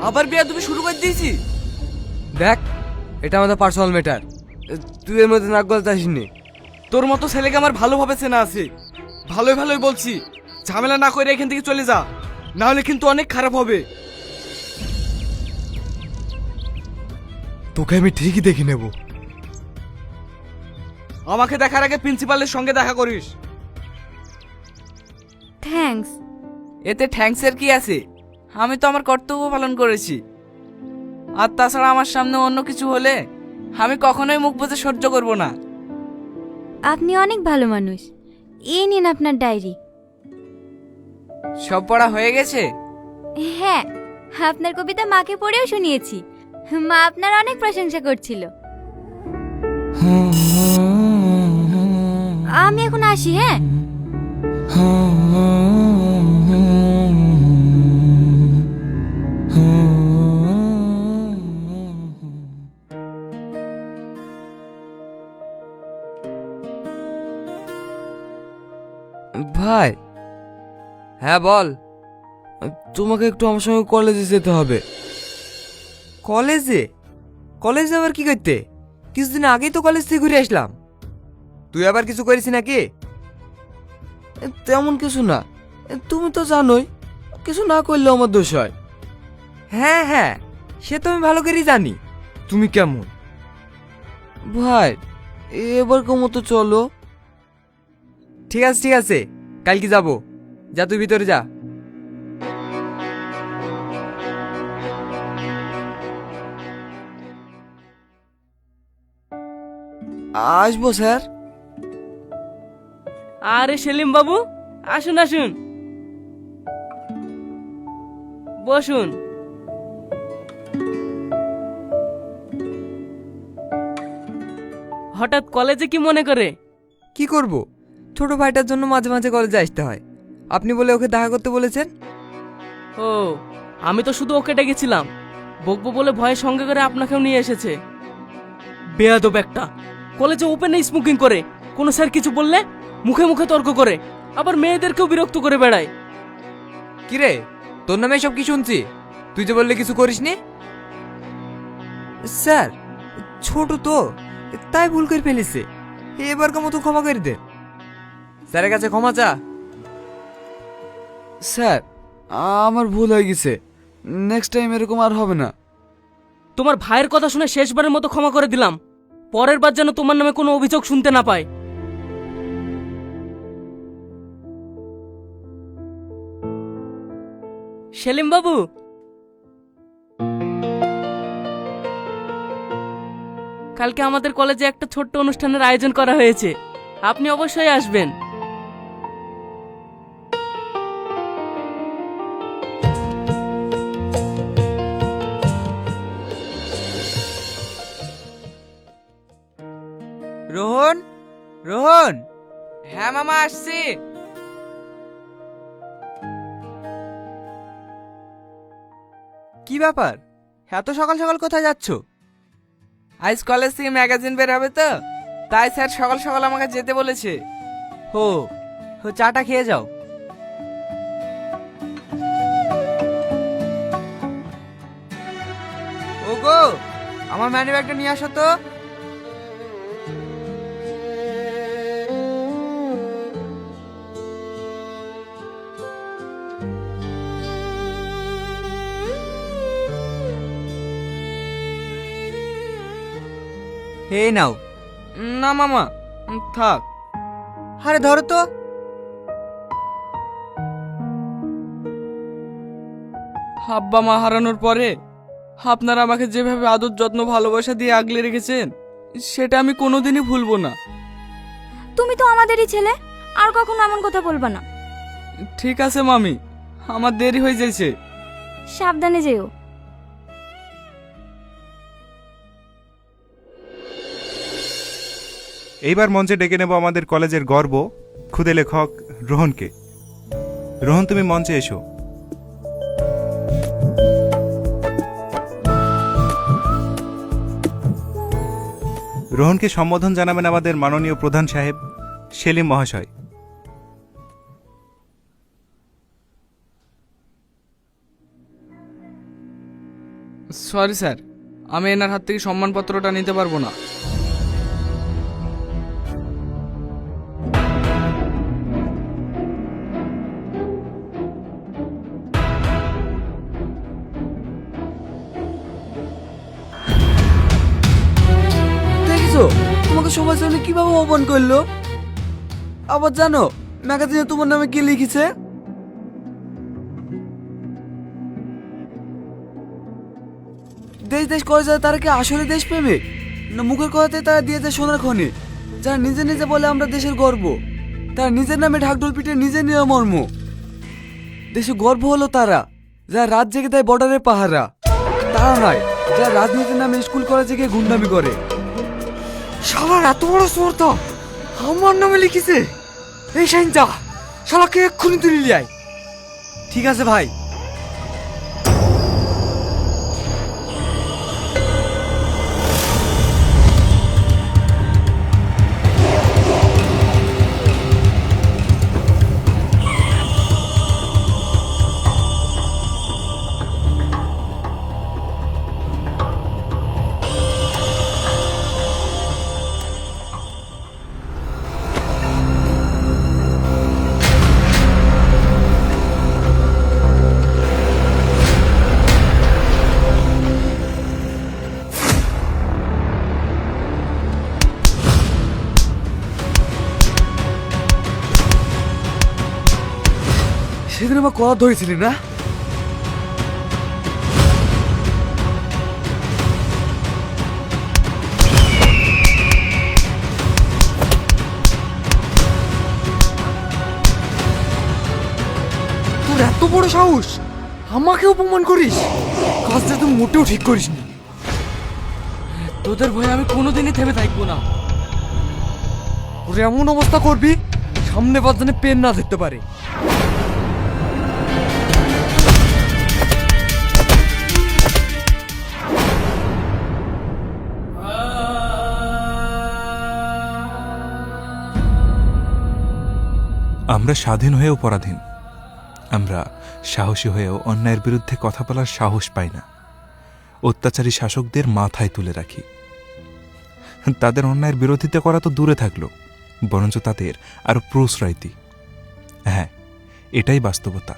আবার বিয়া তুমি শুরু করে দিয়েছি। দেখ, এটা আমাদের পার্সোনাল ম্যাটার, তুই এর মধ্যে নাক গলাতে আসিনি। তোর মতো ছেলেকে আমার ভালোভাবে চেনা আছে, ভালোই ভালোই বলছি, ঝামেলা না করে এখান থেকে চলে যা, না হলে কিন্তু অনেক খারাপ হবে। তোকে আমি ঠিকই দেখে নেব। আমাকে দেখার আগে প্রিন্সিপালের সঙ্গে দেখা করিস। থ্যাঙ্কস। এতে থ্যাঙ্কসের কি আছে? আমি তো আমার কর্তব্য পালন করেছি। আর তাছাড়া আমার সামনে অন্য কিছু হলে আমি কখনোই মুখ বুজে সহ্য করব না। আপনি অনেক ভালো মানুষ। এই নিন আপনার ডায়েরি। সব পড়া হয়ে গেছে? হ্যাঁ, আপনার কবিতা মাকে পড়েও শুনিয়েছি। মা আপনার অনেক প্রশংসা করছিল। আমি এখন আসি। হ্যাঁ, ভাই। হ্যাঁ বল। তোমাকে একটু আমার সঙ্গে কলেজে যেতে হবে। কলেজে? কলেজে আবার কি করতে? কিছুদিন আগেই তো কলেজ থেকে ঘুরে আসলাম। তুই আবার কিছু করিস নাকি? তেমন কিছু না, তুমি তো জানোই কিছু না করলেও আমার দোষ হয়। হ্যাঁ হ্যাঁ, সে তো আমি ভালো করেই জানি তুমি কেমন। ভাই এবার মতো চলো। ঠিক আছে ঠিক আছে, কালকে যাবো। যা তুই ভিতরে যা। আসবো স্যার। আরে সেলিম বাবু, আসুন আসুন, বসুন। হঠাৎ কলেজে কি মনে করে? কি করব, ছোট ভাইটার জন্য মাঝে মাঝে কলেজে আসতে হয়। আপনি বলে ওকে দেখা করতে বলেছেন। ও, আমি তো শুধু ওকে ডেকেছিলাম, বকবো বলে ভয়ে সঙ্গে করে আপনাকেও নিয়ে এসেছে। বেয়াদব একটা, কলেজে ওপেনে স্মোকিং করে, কোনো স্যার কিছু বললে মুখে মুখে তর্ক করে, আবার মেয়েদেরকেও বিরক্ত করে বেড়ায়। কিরে, তোর নামে সব কি শুনছি? তুই যে বললে কিছু করিসনি। স্যার ছোট তো, তাই ভুল করে ফেলেছে, এবার মতো ক্ষমা করে দে। স্যারের কাছে ক্ষমা চা। স্যার আমার ভুল হয়ে গেছে, নেক্সট টাইম এরকম আর হবে না। তোমার ভাইয়ের কথা শুনে শেষবারের মতো ক্ষমা করে দিলাম, পরের বার যেন তোমার নামে কোনো অভিযোগ শুনতে না পায়। সেলিম বাবু, কালকে আমাদের কলেজে একটা ছোট্ট অনুষ্ঠানের আয়োজন করা হয়েছে, আপনি অবশ্যই আসবেন। রোহন, রোহন। হ্যাঁ মামা, আসছি। কি ব্যাপার, এত সকাল সকাল কোথায় যাচ্ছ? আজ কলেজ থেকে ম্যাগাজিন বের হবে তো, তাই স্যার সকাল সকাল আমাকে যেতে বলেছে। হো, চাটা খেয়ে যাও। ওগো, আমার মানি ব্যাগটা নিয়ে আসো তো। এই নাও। না মামা, থাক। আরে ধরো তো। আব্বা মা হারানোর পরে আপনারা আমাকে যেভাবে আদর যত্ন ভালোবাসা দিয়ে আগলে রেখেছেন, সেটা আমি কোনোদিনই ভুলবো না। তুমি তো আমাদেরই ছেলে, আর কখনো এমন কথা বলবা না। ঠিক আছে মামি, আমার দেরি হয়ে যাচ্ছে। সাবধানে যেও। এইবার মঞ্চে ডেকে নেব আমাদের কলেজের গর্ব, খুদে লেখক রোহনকে। রোহন, তুমি মঞ্চে এসো। রোহনকে সম্বোধন জানাবেন আমাদের মাননীয় প্রধান সাহেব সেলিম মহাশয়। সরি স্যার, আমি এনার হাত থেকে সম্মানপত্রটা নিতে পারবো না। দেখেছো তোমাকে সবার সামনে কিভাবে অপমান করলো। আবার জানো ম্যাগাজিনে তোমার নামে কি লিখেছে? দেশ দেশ করে যায় তারা কি আসলে দেশপ্রেমিক, না মুখের কথাতে তারা দিয়ে যায় সোনার খনি? যারা নিজে নিজে বলে আমরা দেশের গর্ব, তারা নিজের নামে ঢাকঢোল পিটে নিজে নিয়ে মর্ম। দেশে গর্ব হলো তারা যারা রাত জেগে দেয় বর্ডারের পাহারা, তারা নয় যারা রাজনীতির নামে স্কুল কলেজে গিয়ে গুন্ডামি করে। শালার এত বড় স্পর্ধা আমার নামে লিখেছে। এই সাইনটা শালাকে এক্ষুনি তুলে নিয়ে আয়। ঠিক আছে ভাই। সেদিন আমার কলা ধরেছিলি না? তোর এত বড় সাহস আমাকে অপমান করিস? কাজটা তুই মোটেও ঠিক করিস নি। তোদের ভয়ে আমি কোনোদিনই থেমে থাকবো না। ওর এমন অবস্থা করবি সামনে বাজানে পেন না ধরতে পারে। আমরা স্বাধীন হয়েও পরাধীন। আমরা সাহসী হয়েও অন্যায়ের বিরুদ্ধে কথা বলার সাহস পাই না। অত্যাচারী শাসকদের মাথায় তুলে রাখি। তাদের অন্যায়ের বিরোধিতা করা তো দূরে থাকলো, বরঞ্চ তাদের আরো প্রশ্রয় দিই। হ্যাঁ, এটাই বাস্তবতা।